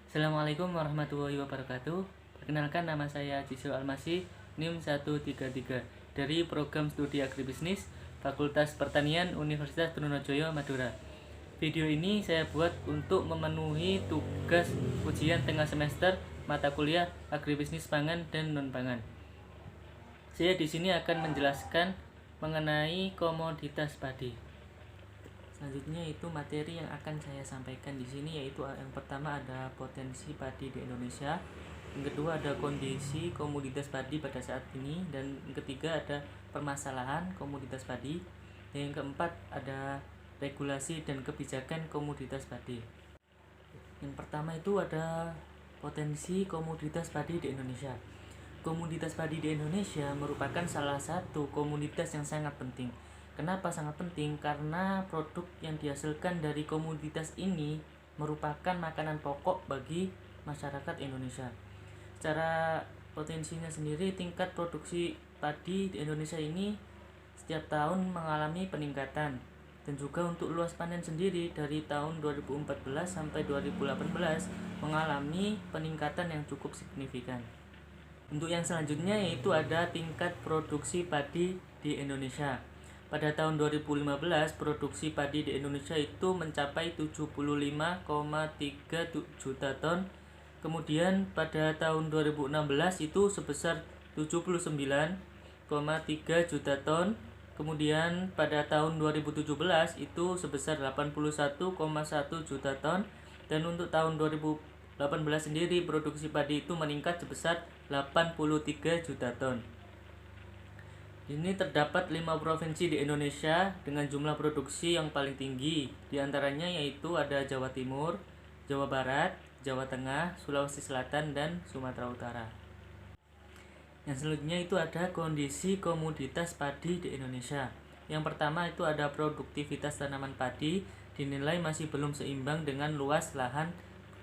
Assalamualaikum warahmatullahi wabarakatuh. Perkenalkan, nama saya Cisil Almasih, NIM 133 dari Program Studi Agribisnis Fakultas Pertanian Universitas Trunojoyo, Madura. Video ini saya buat untuk memenuhi tugas ujian tengah semester mata kuliah Agribisnis Pangan dan Non-Pangan. Saya di sini akan menjelaskan mengenai komoditas padi. Selanjutnya itu materi yang akan saya sampaikan di sini, yaitu yang pertama ada potensi padi di Indonesia, yang kedua ada kondisi komoditas padi pada saat ini, dan yang ketiga ada permasalahan komoditas padi, dan yang keempat ada regulasi dan kebijakan komoditas padi. Yang pertama itu ada potensi komoditas padi di Indonesia. Komoditas padi di Indonesia merupakan salah satu komoditas yang sangat penting. Kenapa sangat penting? Karena produk yang dihasilkan dari komoditas ini merupakan makanan pokok bagi masyarakat Indonesia. Secara potensinya sendiri, tingkat produksi padi di Indonesia ini setiap tahun mengalami peningkatan. Dan juga untuk luas panen sendiri dari tahun 2014 sampai 2018 mengalami peningkatan yang cukup signifikan. Untuk yang selanjutnya yaitu ada tingkat produksi padi di Indonesia. Pada tahun 2015, produksi padi di Indonesia itu mencapai 75,3 juta ton. Kemudian pada tahun 2016 itu sebesar 79,3 juta ton. Kemudian pada tahun 2017 itu sebesar 81,1 juta ton. Dan untuk tahun 2018 sendiri produksi padi itu meningkat sebesar 83 juta ton. Ini terdapat 5 provinsi di Indonesia dengan jumlah produksi yang paling tinggi. Di antaranya yaitu ada Jawa Timur, Jawa Barat, Jawa Tengah, Sulawesi Selatan, dan Sumatera Utara. Yang selanjutnya itu ada kondisi komoditas padi di Indonesia. Yang pertama itu ada produktivitas tanaman padi dinilai masih belum seimbang dengan luas lahan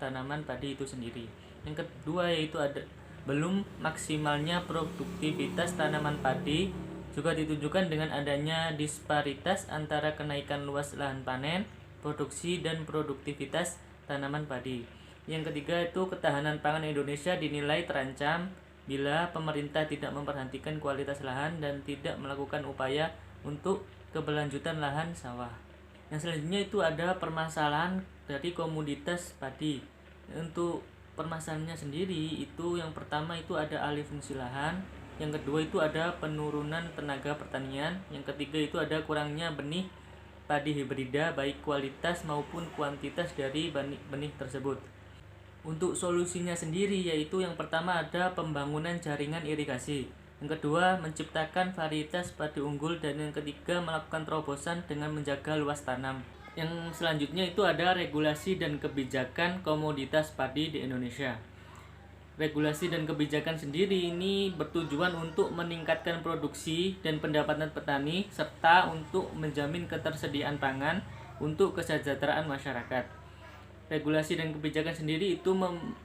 tanaman padi itu sendiri. Yang kedua yaitu ada belum maksimalnya produktivitas tanaman padi, juga ditunjukkan dengan adanya disparitas antara kenaikan luas lahan panen, produksi, dan produktivitas tanaman padi. Yang ketiga itu ketahanan pangan Indonesia dinilai terancam bila pemerintah tidak memperhatikan kualitas lahan dan tidak melakukan upaya untuk keberlanjutan lahan sawah. Yang selanjutnya itu ada permasalahan dari komoditas padi. Untuk permasalahannya sendiri itu yang pertama itu ada alih fungsi lahan, yang kedua itu ada penurunan tenaga pertanian, yang ketiga itu ada kurangnya benih padi hibrida baik kualitas maupun kuantitas dari benih tersebut. Untuk solusinya sendiri yaitu yang pertama ada pembangunan jaringan irigasi, yang kedua menciptakan varietas padi unggul, dan yang ketiga melakukan terobosan dengan menjaga luas tanam. Yang selanjutnya itu ada regulasi dan kebijakan komoditas padi di Indonesia. Regulasi dan kebijakan sendiri ini bertujuan untuk meningkatkan produksi dan pendapatan petani serta untuk menjamin ketersediaan pangan untuk kesejahteraan masyarakat. Regulasi dan kebijakan sendiri itu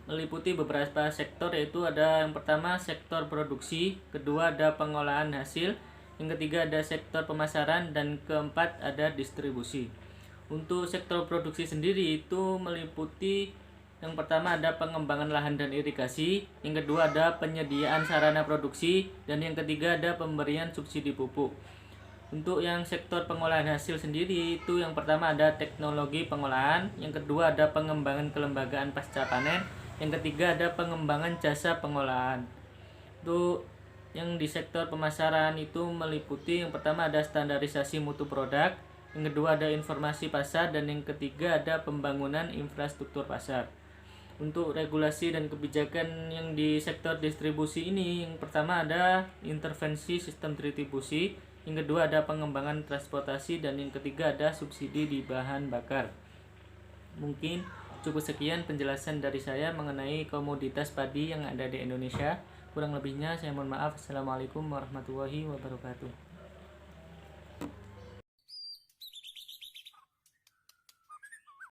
meliputi beberapa sektor, yaitu ada yang pertama sektor produksi, kedua ada pengolahan hasil, yang ketiga ada sektor pemasaran, dan keempat ada distribusi. Untuk sektor produksi sendiri itu meliputi yang pertama ada pengembangan lahan dan irigasi, yang kedua ada penyediaan sarana produksi, dan yang ketiga ada pemberian subsidi pupuk. Untuk yang sektor pengolahan hasil sendiri itu yang pertama ada teknologi pengolahan, yang kedua ada pengembangan kelembagaan pasca panen, yang ketiga ada pengembangan jasa pengolahan. Untuk yang di sektor pemasaran itu meliputi yang pertama ada standarisasi mutu produk, yang kedua ada informasi pasar, dan yang ketiga ada pembangunan infrastruktur pasar. Untuk regulasi dan kebijakan yang di sektor distribusi ini, yang pertama ada intervensi sistem distribusi, yang kedua ada pengembangan transportasi, dan yang ketiga ada subsidi di bahan bakar. Mungkin cukup sekian penjelasan dari saya mengenai komoditas padi yang ada di Indonesia. Kurang lebihnya saya mohon maaf. Assalamualaikum warahmatullahi wabarakatuh.